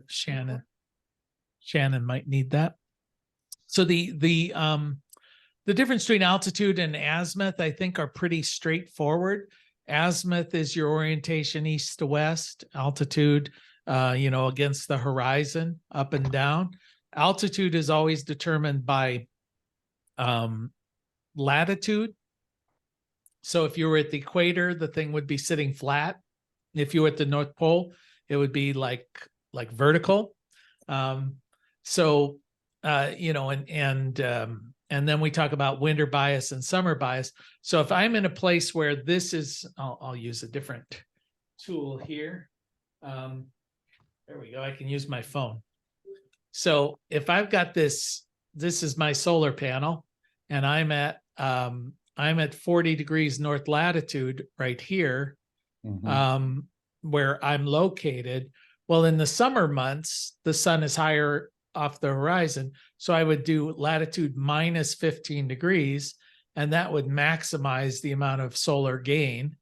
Shannon might need that. So the difference between altitude and azimuth, I think, are pretty straightforward. Azimuth is your orientation east to west, altitude, against the horizon, up and down. Altitude is always determined by latitude. So if you were at the equator, the thing would be sitting flat. If you were at the North Pole, it would be like vertical. And then we talk about winter bias and summer bias. So if I'm in a place where this is, I'll use a different tool here. There we go. I can use my phone. So if I've got this is my solar panel, and I'm at 40 degrees north latitude right here, where I'm located. Well, in the summer months, the sun is higher off the horizon. So I would do latitude minus 15 degrees, and that would maximize the amount of solar gain.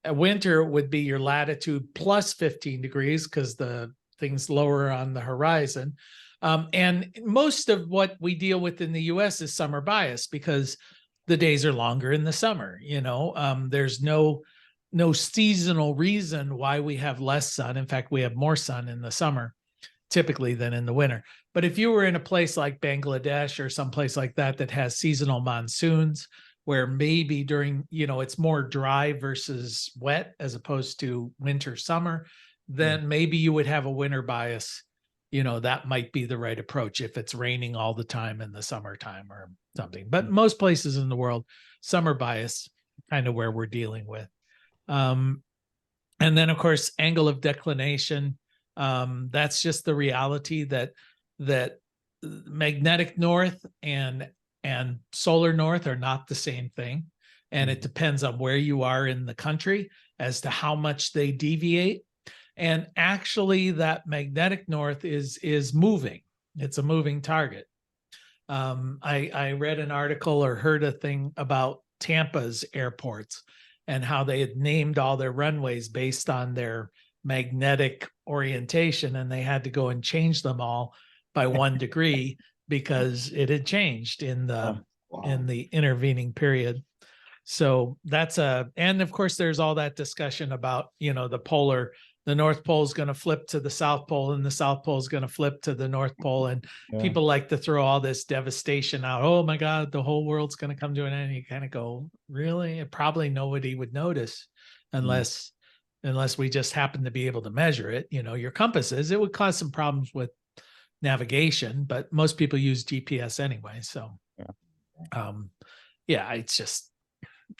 Winter would be your latitude plus 15 degrees because the thing's lower on the horizon. And most of what we deal with in the US is summer bias because the days are longer in the summer. There's no seasonal reason why we have less sun. In fact, we have more sun in the summer typically than in the winter. But if you were in a place like Bangladesh or someplace like that has seasonal monsoons, where maybe during, it's more dry versus wet as opposed to winter, summer, then maybe you would have a winter bias. That might be the right approach if it's raining all the time in the summertime or something. But most places in the world, summer bias, kind of where we're dealing with. And then, of course, angle of declination. That's just the reality that magnetic north and solar north are not the same thing. And it depends on where you are in the country as to how much they deviate. And actually, that magnetic north is moving. It's a moving target. I read an article or heard a thing about Tampa's airports and how they had named all their runways based on their magnetic orientation, and they had to go and change them all by 1 degree because it had changed in the intervening period. So and of course there's all that discussion about, the North Pole is going to flip to the South Pole and the South Pole is going to flip to the North Pole. And people like to throw all this devastation out. Oh my God, the whole world's going to come to an end. And you kind of go, really? Probably nobody would notice unless we just happen to be able to measure it. Your compasses, it would cause some problems with navigation, but most people use GPS anyway. So,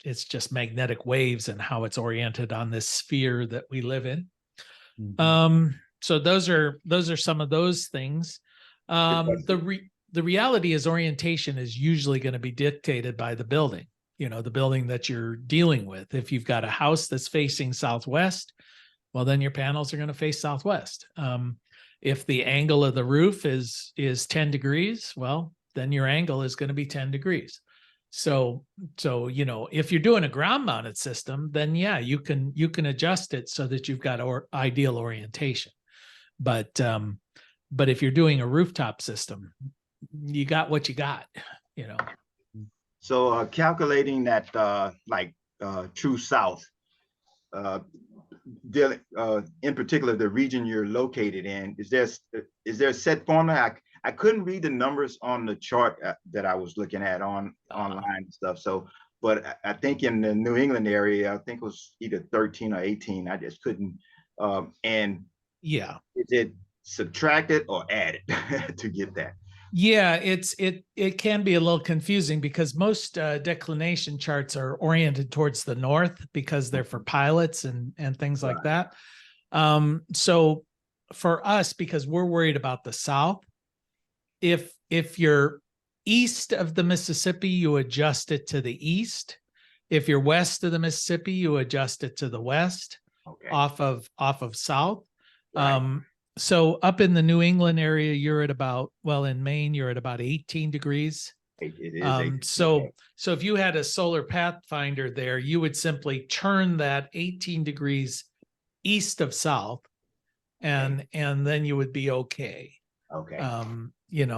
it's just magnetic waves and how it's oriented on this sphere that we live in. So those are some of those things. The reality is orientation is usually going to be dictated by the building, the building that you're dealing with. If you've got a house that's facing southwest, well, then your panels are going to face southwest. If the angle of the roof is 10 degrees, well, then your angle is going to be 10 degrees. So, if you're doing a ground mounted system, then you can adjust it so that you've got ideal orientation. But if you're doing a rooftop system, you got what you got, So calculating that true south, in particular the region you're located in, is there a set formula? I couldn't read the numbers on the chart that I was looking at online and stuff. So, but I think in the New England area, I think it was either 13 or 18. I just couldn't. Is it subtracted or added to get that? Yeah, it can be a little confusing because most declination charts are oriented towards the north because they're for pilots and things like that. So for us, because we're worried about the south, if you're east of the Mississippi, you adjust it to the east. If you're west of the Mississippi, you adjust it to the west, off of south. Right. So up in the New England area, you're at in Maine, you're at about 18 degrees. It is. So if you had a solar pathfinder there, you would simply turn that 18 degrees east of south and then you would be okay. Okay.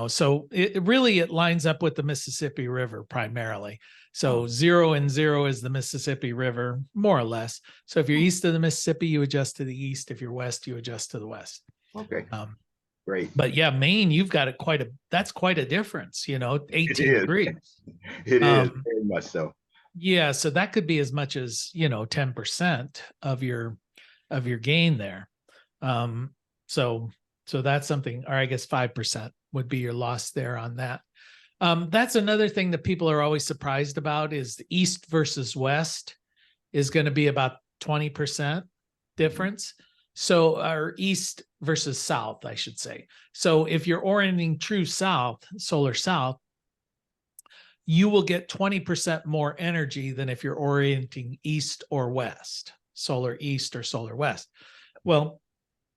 So it lines up with the Mississippi River primarily. So 0 and 0 is the Mississippi River, more or less. So if you're east of the Mississippi, you adjust to the east. If you're west, you adjust to the west. Okay. Great. But yeah, Maine, you've got that's quite a difference, 18 degrees. It is very much so. Yeah. So that could be as much as, 10% of your gain there. So that's something, or I guess 5% would be your loss there on that. That's another thing that people are always surprised about is the east versus west is going to be about 20% difference. So, or east versus south, I should say. So if you're orienting true south, solar south, you will get 20% more energy than if you're orienting east or west, solar east or solar west. Well,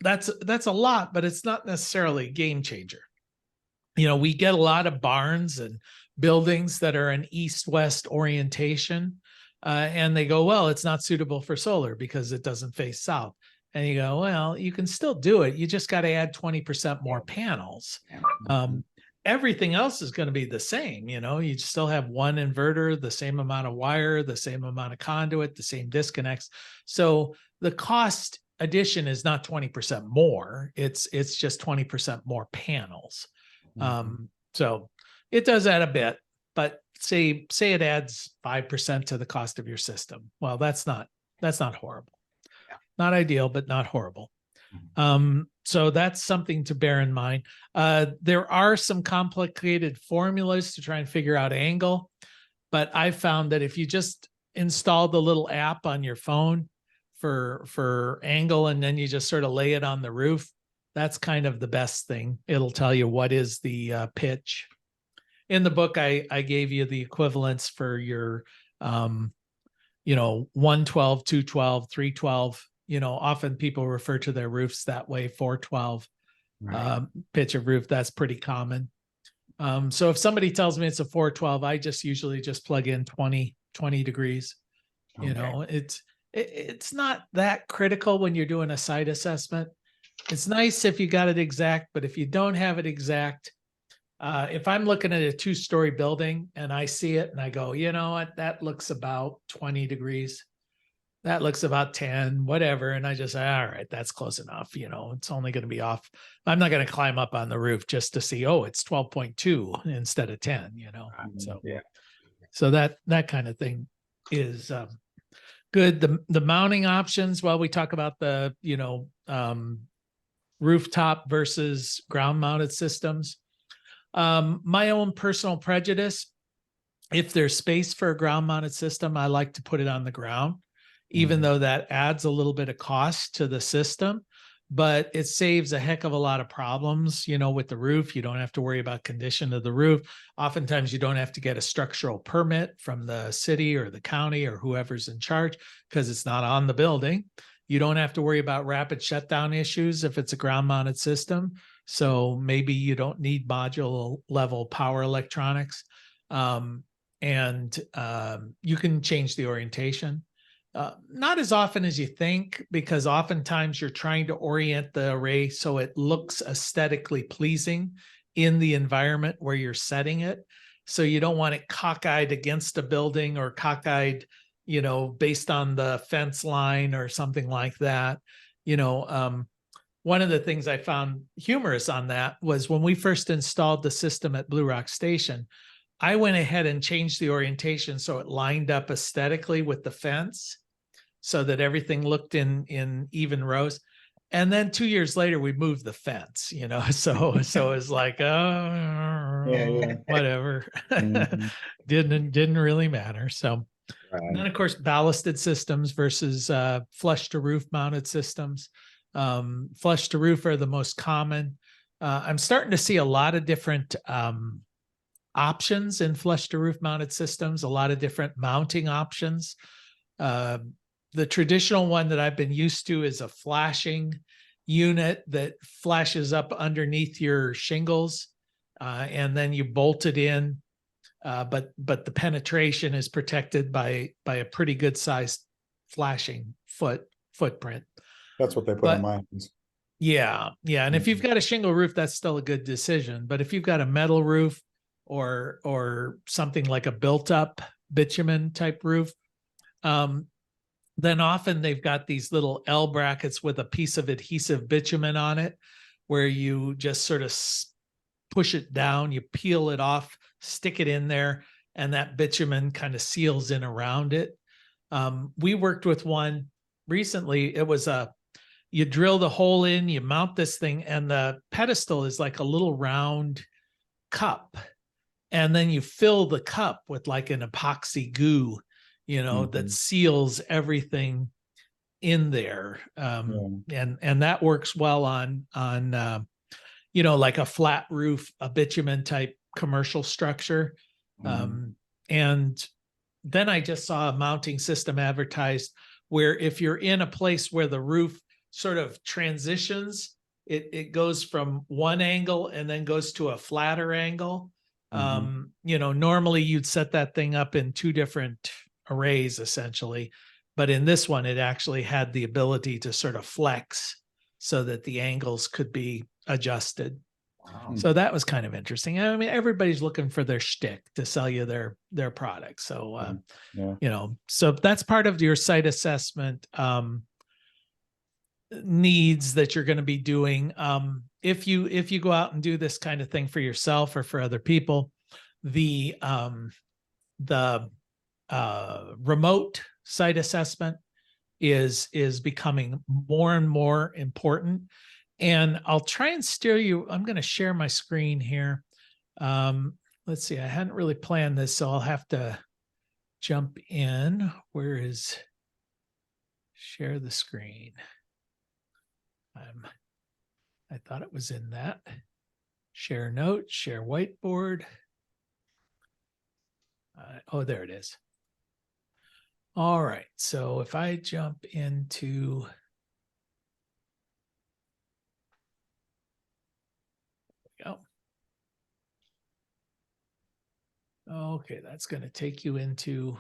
that's a lot, but it's not necessarily a game changer. We get a lot of barns and buildings that are an east-west orientation, and they go, well, it's not suitable for solar because it doesn't face south. And you go, well, you can still do it. You just got to add 20% more panels. Everything else is going to be the same. You still have one inverter, the same amount of wire, the same amount of conduit, the same disconnects. So the cost addition is not 20% more. It's just 20% more panels. So it does add a bit, but say it adds 5% to the cost of your system. Well, that's not horrible. Not ideal, but not horrible. So that's something to bear in mind. There are some complicated formulas to try and figure out angle, but I found that if you just install the little app on your phone for angle, and then you just sort of lay it on the roof, that's kind of the best thing. It'll tell you what is the pitch. In the book, I gave you the equivalents for your, 112, 212, 312. Often people refer to their roofs that way, 412 pitch of roof. That's pretty common. So if somebody tells me it's a 412, I just usually just plug in 20 degrees. Okay. It's not that critical when you're doing a site assessment. It's nice if you got it exact, but if you don't have it exact, if I'm looking at a 2-story building and I see it and I go, you know what, that looks about 20 degrees. That looks about 10, whatever. And I just say, all right, that's close enough. It's only going to be off. I'm not going to climb up on the roof just to see, oh, it's 12.2 instead of 10, So, yeah. So that kind of thing is good. The mounting options, well, we talk about the, rooftop versus ground mounted systems. My own personal prejudice, if there's space for a ground mounted system, I like to put it on the ground, even though that adds a little bit of cost to the system, but it saves a heck of a lot of problems, with the roof. You don't have to worry about condition of the roof. Oftentimes you don't have to get a structural permit from the city or the county or whoever's in charge because it's not on the building. You don't have to worry about rapid shutdown issues if it's a ground mounted system. So maybe you don't need module level power electronics. And you can change the orientation. Not as often as you think, because oftentimes you're trying to orient the array so it looks aesthetically pleasing in the environment where you're setting it. So you don't want it cockeyed against a building or cockeyed, based on the fence line or something like that. One of the things I found humorous on that was when we first installed the system at Blue Rock Station, I went ahead and changed the orientation so it lined up aesthetically with the fence so that everything looked in even rows. And then 2 years later, we moved the fence, so it's like, whatever. Didn't really matter. So, and then of course, ballasted systems versus flush to roof mounted systems. Flush to roof are the most common. I'm starting to see a lot of different options in flush to roof mounted systems, a lot of different mounting options. The traditional one that I've been used to is a flashing unit that flashes up underneath your shingles, and then you bolt it in. But the penetration is protected by a pretty good sized flashing footprint. That's what they put on mine. Yeah. Yeah. And if you've Mhm. got a shingle roof, that's still a good decision. But if you've got a metal roof or something like a built up bitumen type roof, um, then often they've got these little L brackets with a piece of adhesive bitumen on it where you just sort of push it down, you peel it off, stick it in there, and that bitumen kind of seals in around it. We worked with one recently. It was you drill the hole in, you mount this thing, and the pedestal is like a little round cup. And then you fill the cup with like an epoxy goo, that Mhm. seals everything in there. And that works well on like a flat roof, a bitumen type commercial structure. Mhm. And then I just saw a mounting system advertised where if you're in a place where the roof sort of transitions, it goes from one angle and then goes to a flatter angle. Normally you'd set that thing up in two different arrays essentially, but in this one, it actually had the ability to sort of flex so that the angles could be adjusted. Wow. So that was kind of interesting. I mean, everybody's looking for their shtick to sell you their product. So Yeah. so that's part of your site assessment needs that you're going to be doing. If you go out and do this kind of thing for yourself or for other people, the remote site assessment is becoming more and more important. And I'll try and steer you. I'm going to share my screen here. Let's see. I hadn't really planned this, so I'll have to jump in. Where is share the screen? I thought it was in that. Share note, share whiteboard. Oh, there it is. All right. So if I jump into go. Okay, that's going to take you into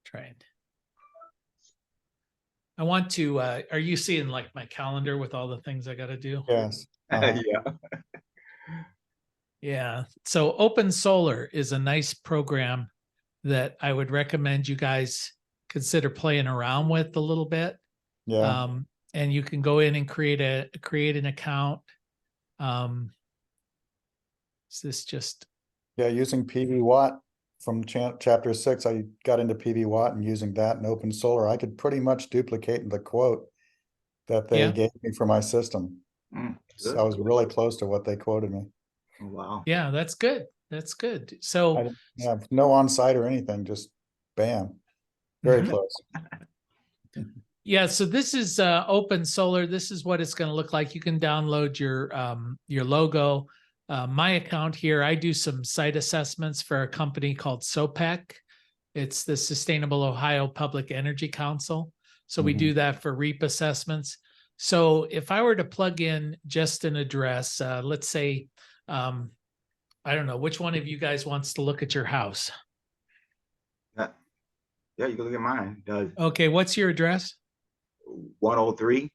trend. I want to, are you seeing like my calendar with all the things I got to do? Yes. Yeah. Yeah. So Open Solar is a nice program that I would recommend you guys consider playing around with a little bit. Yeah. And you can go in and create an account. Is this just Yeah. Using PV Watt from chapter 6, I got into PV Watt and using that and Open Solar, I could pretty much duplicate the quote that they Yeah. gave me for my system. So I was really close to what they quoted me. Wow. Yeah, that's good. That's good. So I didn't have no on-site or anything, just bam, very Mhm. close. Yeah, so this is Open Solar. This is what it's going to look like. You can download your logo. My account here, I do some site assessments for a company called SOPEC. It's the Sustainable Ohio Public Energy Council. So we do that for REAP assessments. So if I were to plug in just an address, let's say, I don't know, which one of you guys wants to look at your house? Yeah, you can look at mine. Okay, what's your address? 103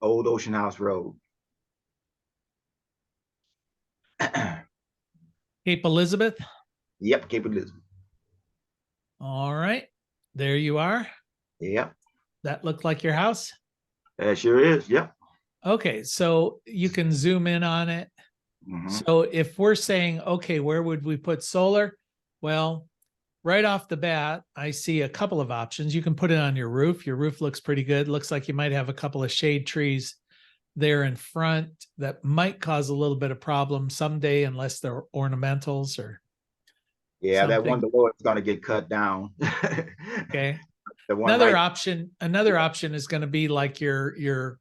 Old Ocean House Road. Cape Elizabeth. Yep, Cape Elizabeth. All right, there you are. Yep, That looked like your house. that sure is. Yep. Okay, so you can zoom in on it. Mhm. So if we're saying, okay, where would we put solar? Well, right off the bat, I see a couple of options. You can put it on your roof. Your roof looks pretty good. Looks like you might have a couple of shade trees there in front that might cause a little bit of problem someday unless they're ornamentals or Yeah, that one something. below is going to get cut down. Okay. The one Another right. option is going to be like your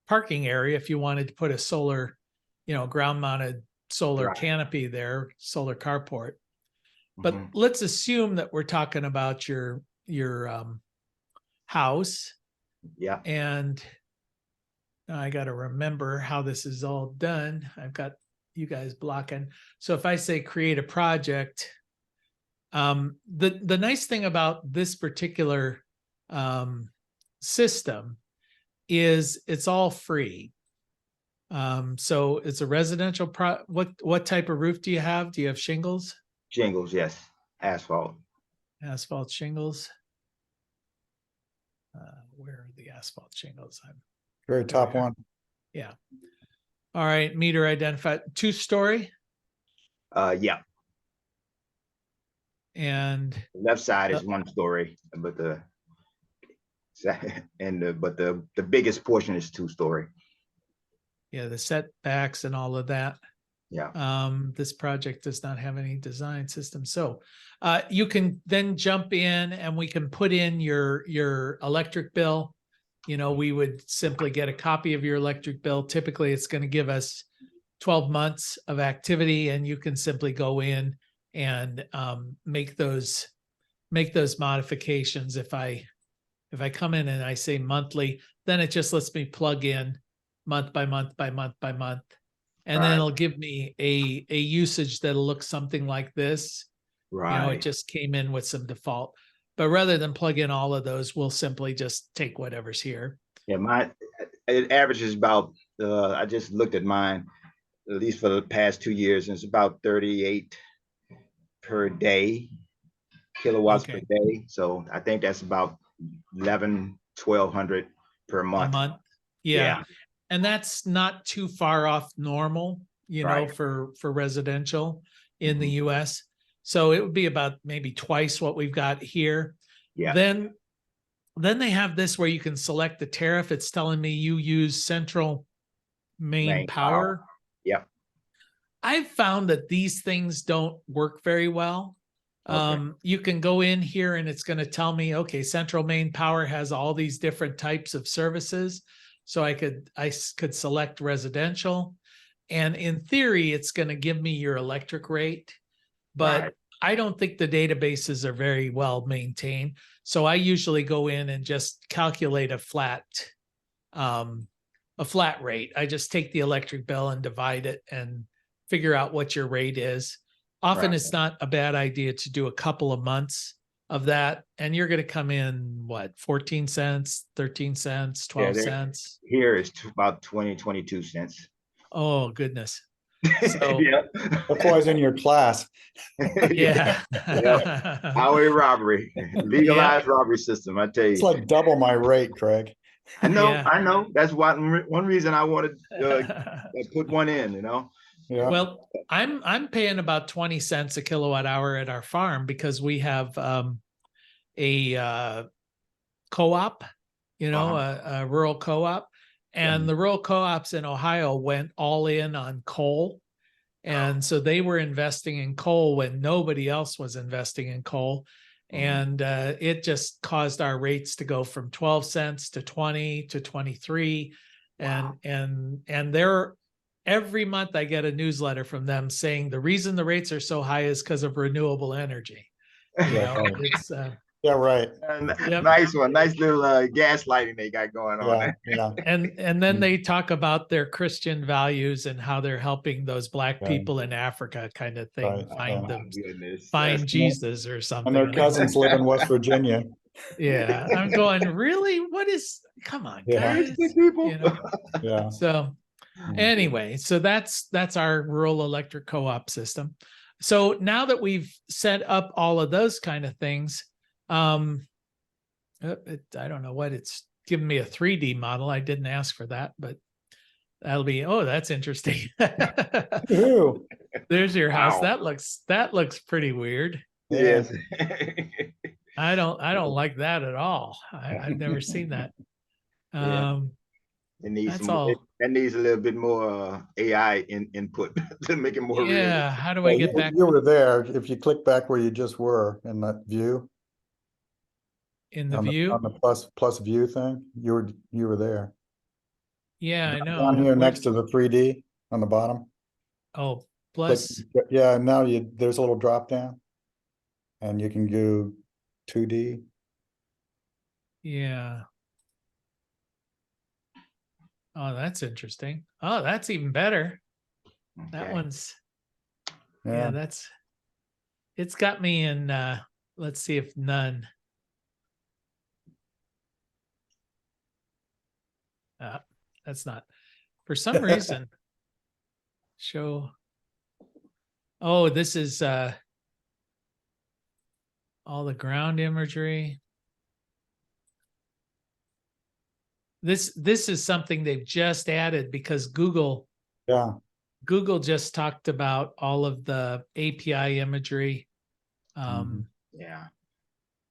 parking area if you wanted to put a solar, ground mounted solar Right. canopy there, solar carport. But Mhm. let's assume that we're talking about your house, Yeah. and I got to remember how this is all done. I've got you guys blocking. So if I say create a project, The nice thing about this particular system is it's all free. So it's a residential what type of roof do you have? Do you have shingles? Shingles, yes. Asphalt. Asphalt shingles. Where are the asphalt shingles? Very top one. Yeah. All right. Meter identified. 2-story. Yeah. And The left side is 1 story, but the biggest portion is 2-story. yeah, the setbacks and all of that. Yeah. This project does not have any design system. So you can then jump in and we can put in your electric bill. You know, we would simply get a copy of your electric bill. Typically, it's going to give us 12 months of activity, and you can simply go in and make those modifications. If I come in and I say monthly, then it just lets me plug in month by month by month by month. And then it'll give me a usage that'll look something like this. Right. You know, it just came in with some default. But rather than plug in all of those, we'll simply just take whatever's here. Yeah, it averages about, I just looked at mine, at least for the past 2 years, and it's about 38 per day, kilowatts per day. So I think that's about 1,100-1,200 per month. A month. Yeah. And that's not too far off normal, you know, for residential in the US. So it would be about maybe twice what we've got here. Yeah. Then they have this where you can select the tariff. It's telling me you use central main power. Yep. I've found that these things don't work very well. You can go in here and it's going to tell me, okay, central main power has all these different types of services. So I could select residential, and in theory, it's going to give me your electric rate, but I don't think the databases are very well maintained. So I usually go in and just calculate a flat rate. I just take the electric bill and divide it and figure out what your rate is. Often it's not a bad idea to do a couple of months of that, and you're going to come in what, 14 cents, 13 cents, 12 cents. Here is about 20-22 cents. Oh goodness. So That's why it's in your class. Yeah. Highway robbery, legalized robbery system. I tell you, it's like double my rate, Craig. I know. That's one reason I wanted to put one in, you know. Yeah. Well, I'm paying about 20 cents a kilowatt hour at our farm because we have a co-op, you know, a rural co-op, and the rural co-ops in Ohio went all in on coal. And so they were investing in coal when nobody else was investing in coal. And it just caused our rates to go from 12 cents to 20 to 23. And they're, every month I get a newsletter from them saying the reason the rates are so high is because of renewable energy. You know, it's yeah, right. Nice one. Nice little gaslighting they got going on. Yeah. And then they talk about their Christian values and how they're helping those Black people in Africa, kind of thing, find Jesus or something. And their cousins live in West Virginia. Yeah, I'm going, really? What is? Come on, guys. People. You know? Yeah. So anyway, so that's our rural electric co-op system. So now that we've set up all of those kind of things, I don't know what it's giving me a 3D model. I didn't ask for that, but that'll be, oh, that's interesting. There's your house. That looks pretty weird. Yes. I don't like that at all. I've never seen that. It needs that needs a little bit more AI input to make it more real. Yeah. How do I get back? You were there. If you click back where you just were in that view. In the view? On the plus view thing, you were there. Yeah, I know. Down here next to the 3D on the bottom. Oh, plus. Yeah, now there's a little drop down. And you can do 2D. Yeah. Oh, that's interesting. Oh, that's even better. That one's, yeah, It's got me in, let's see if none. That's not, for some reason, show. Oh, this is all the ground imagery. This is something they've just added because Google Yeah, just talked about all of the API imagery. Yeah.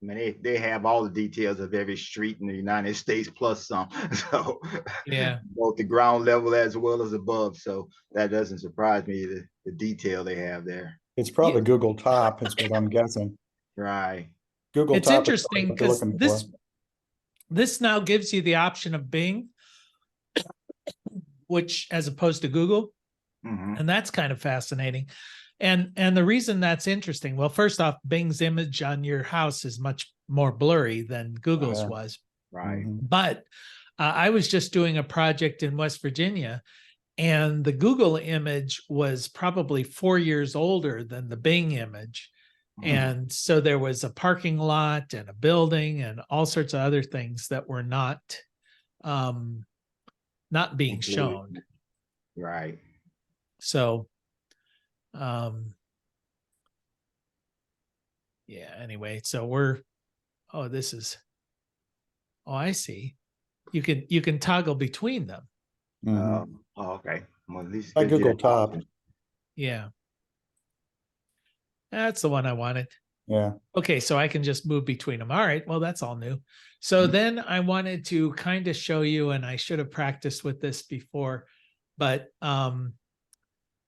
I mean, they have all the details of every street in the United States plus some. So Yeah. both the ground level as well as above. So that doesn't surprise me, the detail they have there. it's probably Google Top is what I'm guessing. Right. Google It's Top is interesting what they're because looking for. this now gives you the option of Bing, which as opposed to Google. Mhm. And that's kind of fascinating. And the reason that's interesting, well, first off, Bing's image on your house is much more blurry than Google's Yeah. was. Right. Mhm. But I was just doing a project in West Virginia, and the Google image was probably 4 years older than the Bing image. And so there was a parking lot and a building and all sorts of other things that were not being Included. shown. Right. So yeah, anyway, so this is, I see. You can toggle between them. Mhm. Okay. Well, at least By gives you Google that Top. option. Yeah. That's the one I wanted. Yeah. Okay, so I can just move between them. All right, well, that's all new. So then I wanted to kind of show you, and I should have practiced with this before, but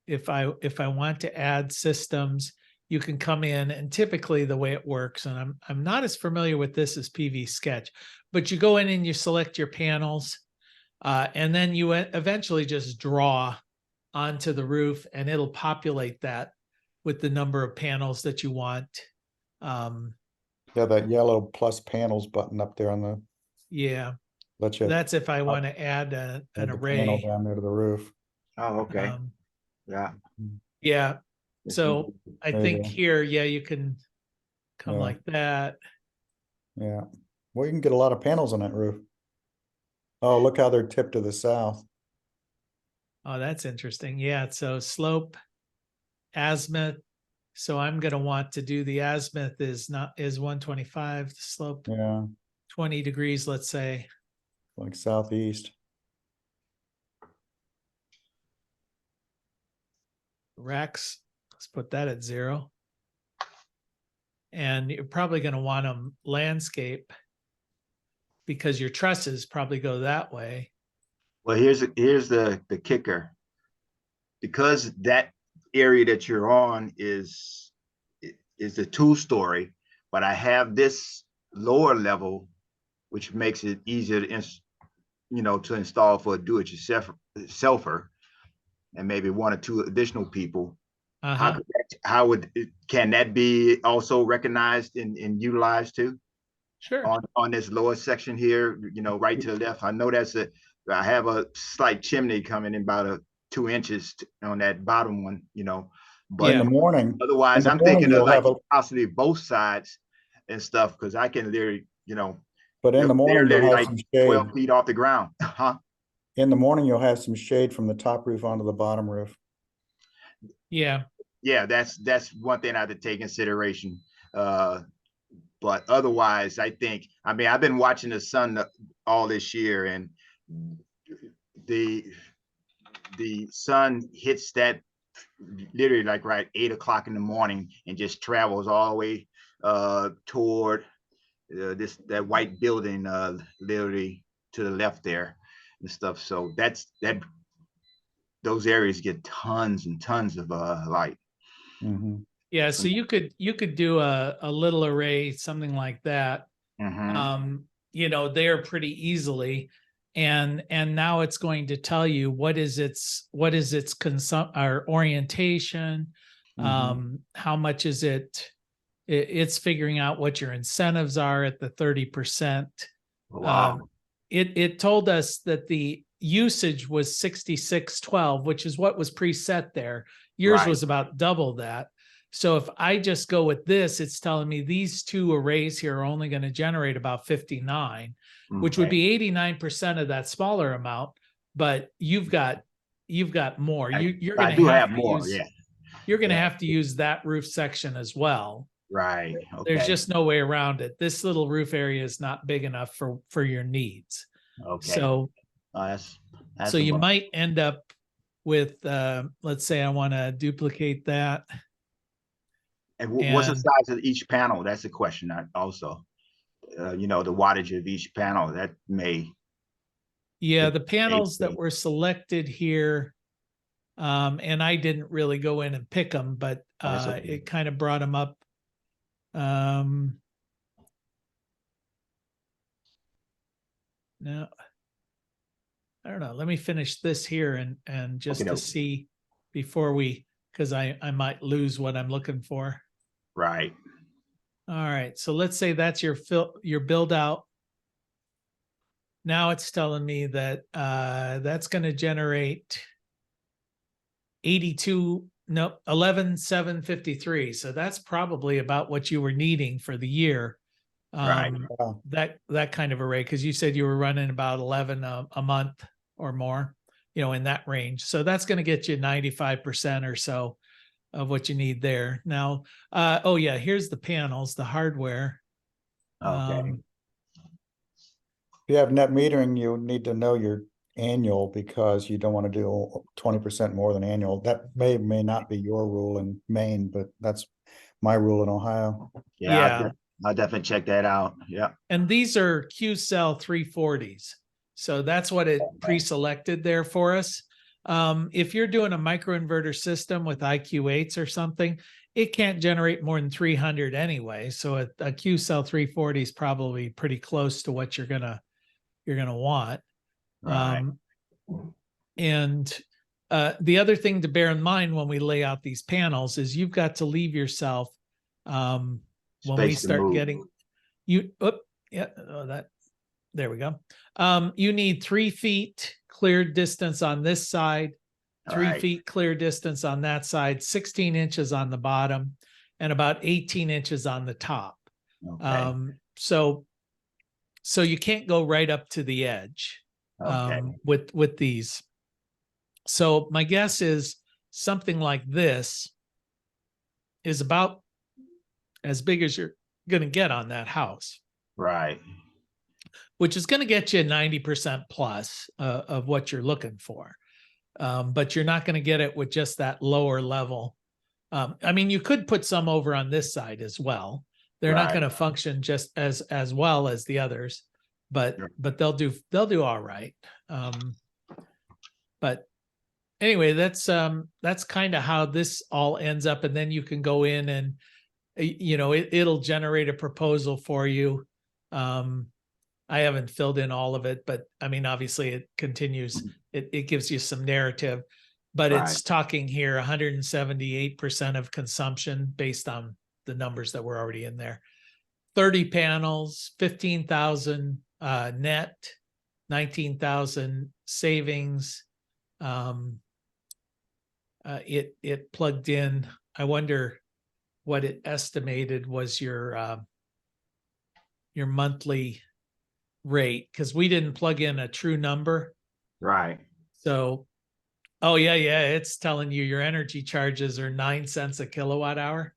if I want to add systems, you can come in, and typically the way it works, and I'm not as familiar with this as PV Sketch, but you go in and you select your panels, and then you eventually just draw onto the roof, and it'll populate that with the number of panels that you want. Yeah, that yellow plus panels button up there on the, Yeah, let you that's if I want to add an add the panel array. down there to the roof. Oh, okay. Um, Yeah. yeah, so I There you think go. here, yeah, you can come Yeah. like that. Yeah. Well, you can get a lot of panels on that roof. Oh, look how they're tipped to the south. Oh, that's interesting. Yeah, so slope, azimuth. So I'm going to want to do the azimuth is 125, the slope Yeah, 20 degrees, let's say. like southeast. Rex, let's put that at 0. And you're probably going to want them landscape because your trusses probably go that way. Well, here's the kicker. Because that area that you're on is a 2-story, but I have this lower level, which makes it easier to install for a do-it-yourselfer, and maybe 1 or 2 additional people. Can that be also recognized and utilized too? Sure. On this lower section here, right to the left. I know I have a slight chimney coming in about 2 inches on that bottom one, but In the morning, otherwise I'm thinking of like possibly both sides and stuff, because I can literally, but in the morning you'll have like some shade. 12 feet off the ground. In the morning, you'll have some shade from the top roof onto the bottom roof. Yeah. Yeah, that's one thing I have to take consideration. But otherwise, I think, I've been watching the sun all this year, and the sun hits that literally like right 8 o'clock in the morning and just travels all the way toward that white building literally to the left there and stuff. So those areas get tons and tons of light. Mhm. Yeah, so you could do a little array, something like that. Mhm. There pretty easily. And now it's going to tell you what is its or orientation, how much is it's figuring out what your incentives are at the 30%. Wow. It told us that the usage was 6612, which is what was preset there. Yours Right. was about double that. So if I just go with this, it's telling me these two arrays here are only going to generate about 59, which would Okay. be 89% of that smaller amount. But you've got more. You're I going do to have to more. use, Yeah. you're going to Yeah. have to use that roof section as well. Right. There's Okay. just no way around it. This little roof area is not big enough for your needs. Okay. So That's so you about- might end up with, let's say I want to duplicate that. And what's the And- size of each panel? That's a question. Also, you know, the wattage of each panel that may. Yeah, the panels that were selected here, and I didn't really go in and pick them, but okay. it kind of brought them up. No, I don't know. Let me finish this here and just to see before we, because I might lose what I'm looking for. Right. All right. So let's say that's your build out. Now it's telling me that that's going to generate 11,753. So that's probably about what you were needing for the year. Right. That kind of array, because you said you were running about 11 a month or more, you know, in that range. So that's going to get you 95% or so of what you need there. Now, oh yeah, here's the panels, the hardware. Okay. If you have net metering, you need to know your annual because you don't want to do 20% more than annual. That may not be your rule in Maine, but that's my rule in Ohio. Yeah. I'll definitely check that out. Yeah. And these are Q-Cell 340s. So that's what it pre-selected there for us. If you're doing a microinverter system with IQ8s or something, it can't generate more than 300 anyway. So a Q-Cell 340 is probably pretty close to what you're gonna want. Right. And the other thing to bear in mind when we lay out these panels is you've got to leave yourself when we start getting there we go. You need 3 feet clear distance on this side, 3 feet clear distance on that side, 16 inches on the bottom, and about 18 inches on the top. Okay. So you can't go right up to the edge with these. So my guess is something like this is about as big as you're going to get on that house. Right. Which is going to get you 90% plus of what you're looking for. But you're not going to get it with just that lower level. I mean, you could put some over on this side as well. They're not going to function just as well as the others, but they'll do all right. But anyway, that's kind of how this all ends up. And then you can go in and, you know, it'll generate a proposal for you. I haven't filled in all of it, but I mean, obviously it continues. It gives you some narrative, but it's talking here 178% of consumption based on the numbers that were already in there. 30 panels, 15,000 net, 19,000 savings. It plugged in. I wonder what it estimated was your monthly rate, because we didn't plug in a true number. Right. So, oh yeah, it's telling you your energy charges are 9 cents a kilowatt hour.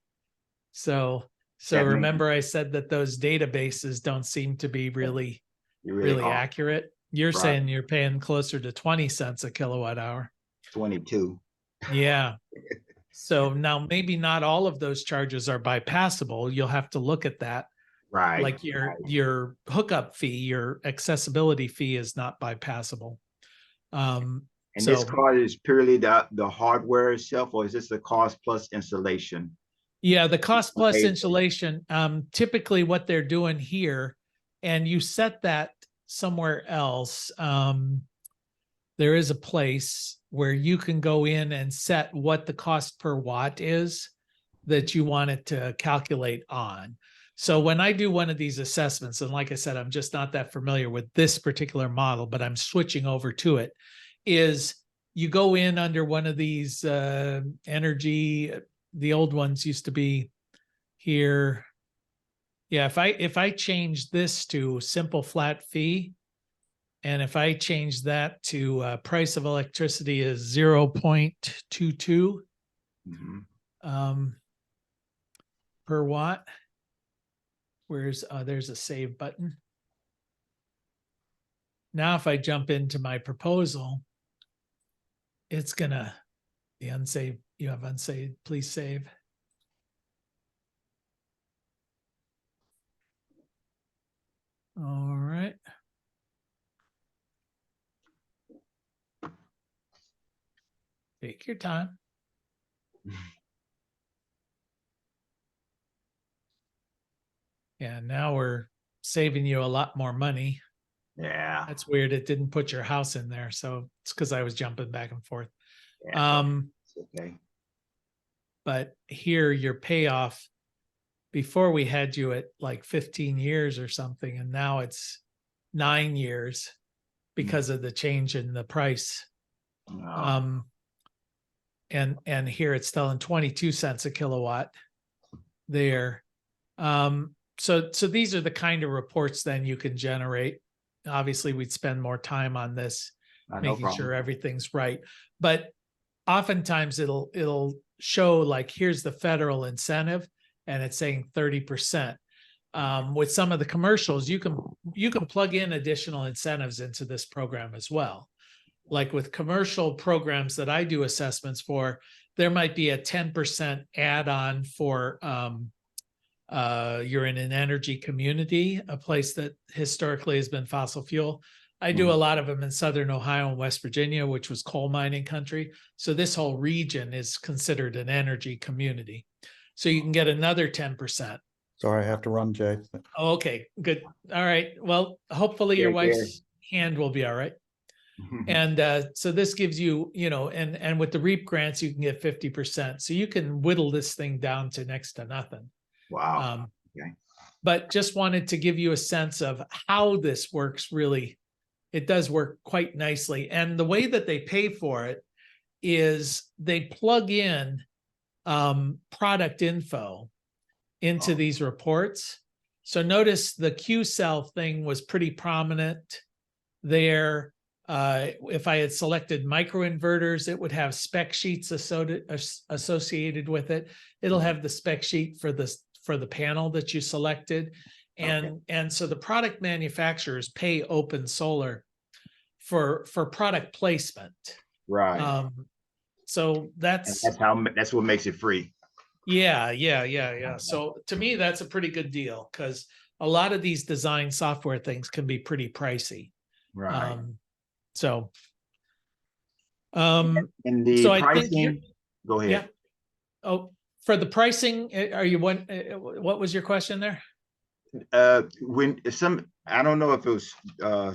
So remember I said that those databases don't seem to be really accurate. You're saying you're paying closer to 20 cents a kilowatt hour. 22. Yeah. So now maybe not all of those charges are bypassable. You'll have to look at that. Right. Like your hookup fee, your accessibility fee is not bypassable. And this cost is purely the hardware itself, or is this the cost plus installation? Yeah, the cost plus installation. Typically what they're doing here, and you set that somewhere else. There is a place where you can go in and set what the cost per watt is that you want it to calculate on. So when I do one of these assessments, and like I said, I'm just not that familiar with this particular model, but I'm switching over to it, is you go in under one of these energy the old ones used to be here. Yeah, if I change this to simple flat fee, and if I change that to price of electricity is 0.22 Mhm. per watt. Where's there's a save button. Now, if I jump into my proposal, it's gonna the unsaved. You have unsaved. Please save. All right. Take your time. Yeah, now we're saving you a lot more money. Yeah. That's weird. It didn't put your house in there. So it's because I was jumping back and forth. Yeah, it's okay. But here your payoff, before we had you at like 15 years or something, and now it's 9 years because of the change in the price. Oh, And here it's telling 22 cents a kilowatt there. So these are the kind of reports then you can generate. Obviously, we'd spend more time on this, no making problem. sure everything's right. But oftentimes it'll show like, here's the federal incentive, and it's saying 30%. With some of the commercials, you can plug in additional incentives into this program as well. Like with commercial programs that I do assessments for, there might be a 10% add-on for you're in an energy community, a place that historically has been fossil fuel. I do a lot of them in Southern Ohio and West Virginia, which was coal mining country. So this whole region is considered an energy community. So you can get another 10%. Sorry, I have to run, Jay. Okay, good. All right. Well, hopefully your Yeah, yeah. wife's hand will be all right. And so this gives you, and with the REAP grants, you can get 50%. So you can whittle this thing down to next to nothing. Wow. Okay. But just wanted to give you a sense of how this works. Really, it does work quite nicely. And the way that they pay for it is they plug in product info into these reports. So notice the Q cell thing was pretty prominent there. If I had selected microinverters, it would have spec sheets associated with it. It'll have the spec sheet for the panel that you selected. And so the product manufacturers pay Open Solar for product placement. Right. So And that's that's what makes it free. yeah. So to me, that's a pretty good deal, because a lot of these design software things can be pretty pricey. Right. So And the so I think pricing, go ahead. yeah. Oh, for the pricing, are you what was your question there? When I don't know if it was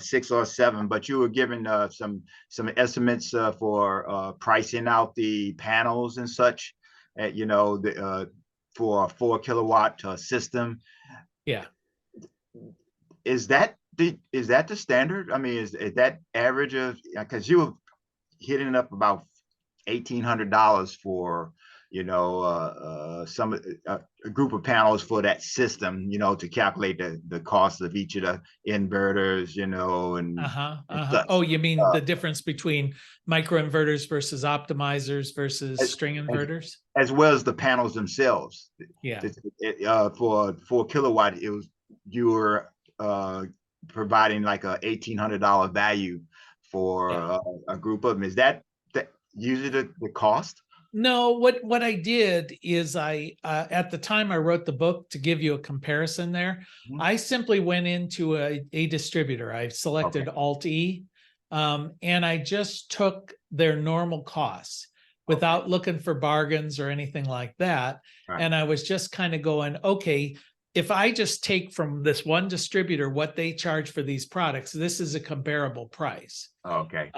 6 or 7, but you were given some estimates for pricing out the panels and such, for a 4 kilowatt system. Yeah. Is that the standard? I mean, is that average of, because you were hitting up about $1,800 for a group of panels for that system, to calculate the cost of each of the inverters, and such. Oh, you mean the difference between microinverters versus optimizers versus string inverters? As well as the panels themselves. Yeah. For 4 kilowatt, you were providing like a $1,800 value for a group of them. Is that usually the cost? No, what I did is I at the time I wrote the book, to give you a comparison there, I simply went into a distributor. I selected Alt E, and I just took their normal costs without looking for bargains or anything like that. Right. And I was just kind of going, okay, if I just take from this one distributor what they charge for these products, this is a comparable price. Okay.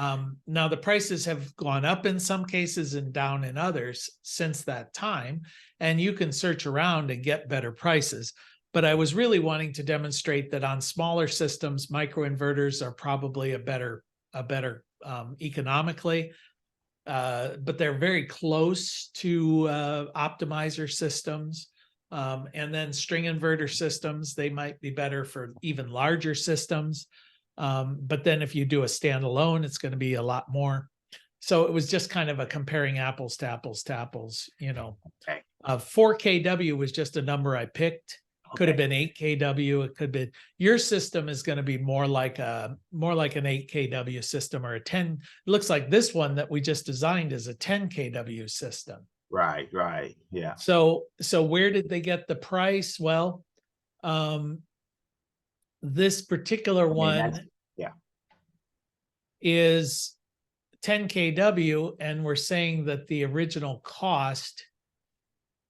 Now the prices have gone up in some cases and down in others since that time, and you can search around and get better prices. But I was really wanting to demonstrate that on smaller systems, microinverters are probably a better economically. but they're very close to optimizer systems. And then string inverter systems, they might be better for even larger systems. But then if you do a standalone, it's going to be a lot more. So it was just kind of a comparing apples to apples to apples, you know. Okay. 4 kW was just a number I picked. Could have been 8 kW. It could be, your system is going to be more like an 8 kW system or a 10. It looks like this one that we just designed is a 10 kW system. Right, right, yeah. So where did they get the price? Well, this particular one yeah, is 10 kW, and we're saying that the original cost,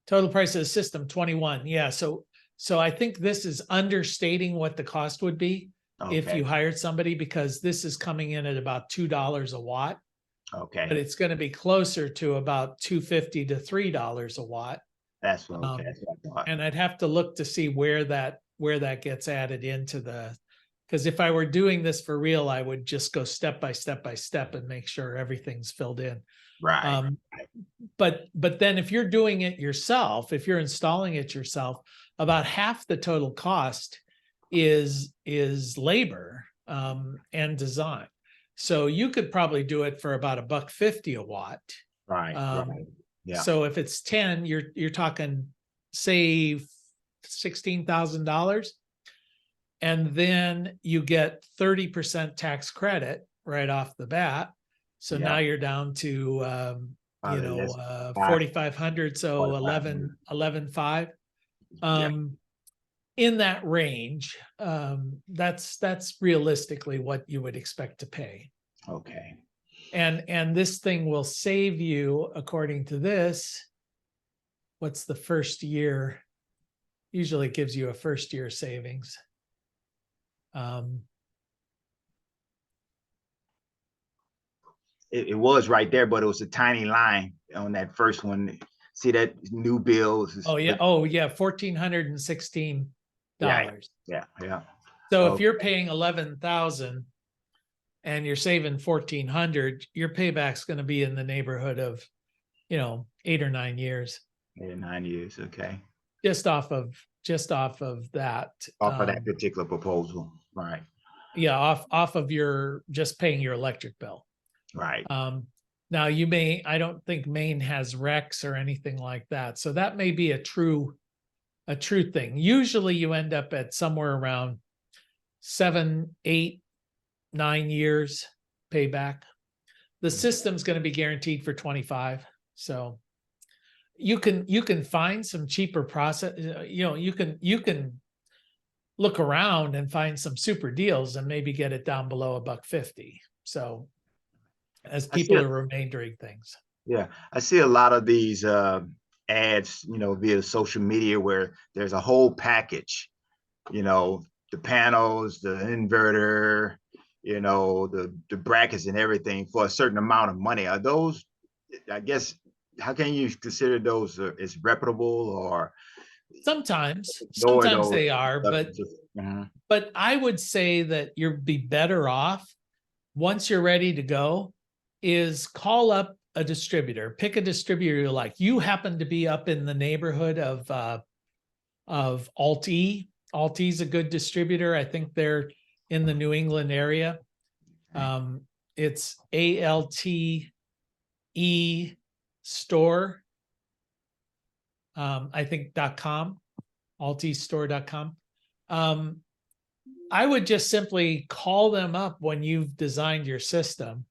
total price of the system, 21. Yeah, so I think this is understating what the cost would be if you hired somebody, because this is coming in at about $2 a watt. Okay. But it's going to be closer to about $2.50 to $3 a watt. That's what I thought. And I'd have to look to see where that gets added into the, because if I were doing this for real, I would just go step by step by step and make sure everything's filled in. Right. But then if you're doing it yourself, if you're installing it yourself, about half the total cost is labor and design. So you could probably do it for about $1.50 a watt. Right. Right. Yeah. So if it's 10, you're talking, say, $16,000, and then you get 30% tax credit right off the bat. So now you're down to 4,500, so 11,500. In that range, that's realistically what you would expect to pay. Okay. And this thing will save you, according to this, what's the first year? Usually it gives you a first year savings. It was right there, but it was a tiny line on that first one. See that new bill? Oh yeah. Oh yeah. $1,416. Yeah. So if you're paying 11,000 and you're saving 1,400, your payback's going to be in the neighborhood of, 8 or 9 years. 8 or 9 years. Okay. Just off of that. Off of that particular proposal. Right. Yeah. Off of your just paying your electric bill. Right. Now I don't think Maine has RECs or anything like that. So that may be a true thing. Usually you end up at somewhere around 7, 8, 9 years payback. The system's going to be guaranteed for 25. So you can find some cheaper process. You can look around and find some super deals and maybe get it down below $1.50. So as people are remaining things. Yeah, I see a lot of these ads, via social media where there's a whole package, the panels, the inverter, the brackets and everything for a certain amount of money. Are those, I guess, how can you consider those as reputable? Or sometimes they are, but I would say that you'd be better off, once you're ready to go, is call up a distributor, pick a distributor you like. You happen to be up in the neighborhood of Alt-E. Alt-E's a good distributor. I think they're in the New England area. It's ALTE store. I think .com, altestore.com. I would just simply call them up when you've designed your system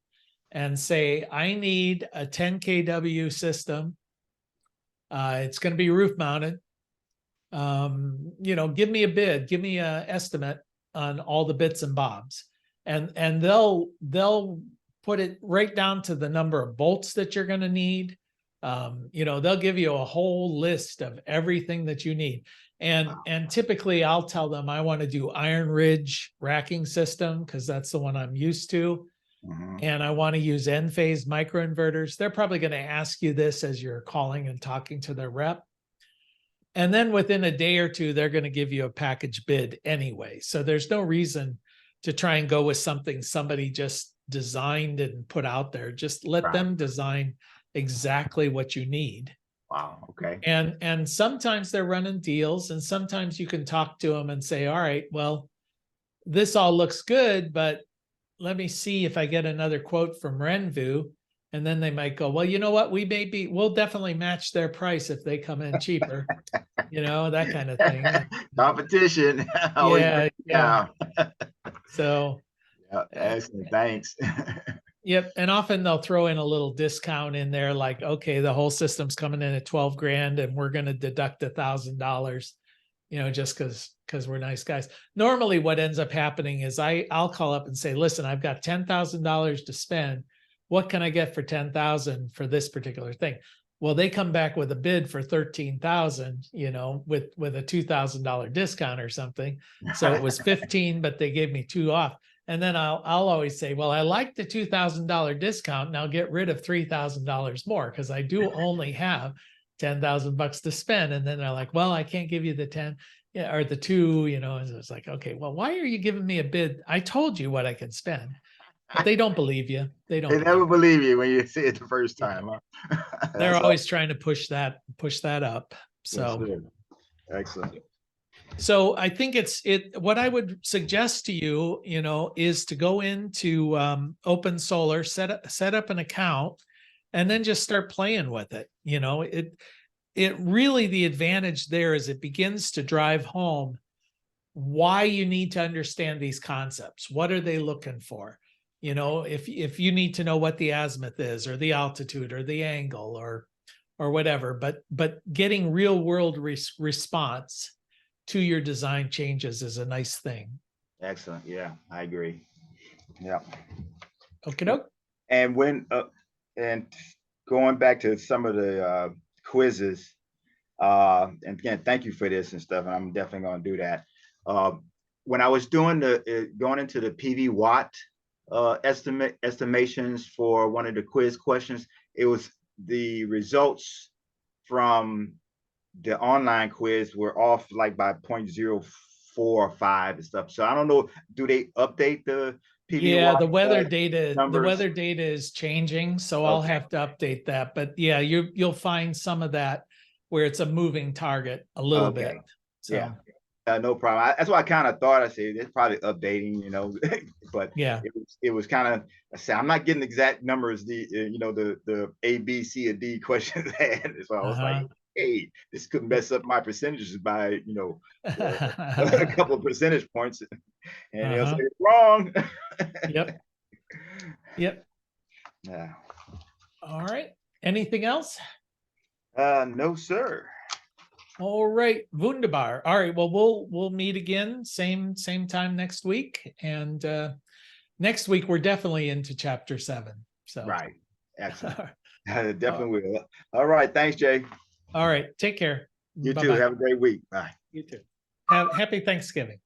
and say, I need a 10 kW system. It's going to be roof mounted. Give me a bid, give me an estimate on all the bits and bobs. And they'll put it right down to the number of bolts that you're going to need. They'll give you a whole list of everything that you need. And typically I'll tell them I want to do Iron Ridge racking system because that's the one I'm used to. And I want to use N-phase microinverters. They're probably going to ask you this as you're calling and talking to their rep. And then within a day or two, they're going to give you a package bid anyway. So there's no reason to try and go with something somebody just designed and put out there. Just let Right. them design exactly what you need. Wow. Okay. And sometimes they're running deals, and sometimes you can talk to them and say, all right, well, this all looks good, but let me see if I get another quote from Renvu. And then they might go, well, you know what? We'll definitely match their price if they come in cheaper, that kind of thing. Competition. Always Yeah, brings it yeah. down. So, Yeah, excellent. Thanks. yep. And often they'll throw in a little discount in there, like, okay, the whole system's coming in at 12 grand and we're going to deduct $1,000, just because we're nice guys. Normally what ends up happening is I'll call up and say, listen, I've got $10,000 to spend. What can I get for 10,000 for this particular thing? Well, they come back with a bid for 13,000, with a $2,000 discount or something. So it was 15, but they gave me 2 off. And then I'll always say, well, I like the $2,000 discount. Now get rid of $3,000 more, because I do only have 10,000 bucks to spend. And then they're like, well, I can't give you the 10, or the 2, and it's like, okay, well, why are you giving me a bid? I told you what I can spend. But they don't believe you. They don't. They never believe you when you see it the first time. Huh? They're always trying to push that up. So, yes, excellent. So I think what I would suggest to you, is to go into Open Solar, set up an account, and then just start playing with it. It really, the advantage there is it begins to drive home why you need to understand these concepts. What are they looking for? If you need to know what the azimuth is, or the altitude, or the angle, or whatever, but getting real world response to your design changes is a nice thing. Excellent. Yeah, I agree. Yeah. Okay, doke. And and going back to some of the quizzes, and again, thank you for this and stuff, and I'm definitely going to do that. When I was doing going into the PV watt estimations for one of the quiz questions, it was the results from the online quiz were off like by 0.04 or 5 and stuff. So I don't know, do they update the PV? Yeah, the weather data, numbers? is changing, so I'll have to update that. But yeah, you'll find some of that where it's a moving target a little bit. So yeah. No problem. That's what I kind of thought. I said it's probably updating, but yeah, it was kind of. I said I'm not getting exact numbers. The A, B, C, and D questions had. So I was like, hey, this could mess up my percentages by a couple of percentage points, and they'll say it's wrong. Yep. Yeah. All right. Anything else? No, sir. All right, wunderbar. All right, well, we'll meet again same time next week, and next week we're definitely into chapter 7. So right, excellent. Definitely will. All right, thanks, Jay. All right, take care. You Bye-bye. too. Have a great week. Bye. You too. Happy Thanksgiving.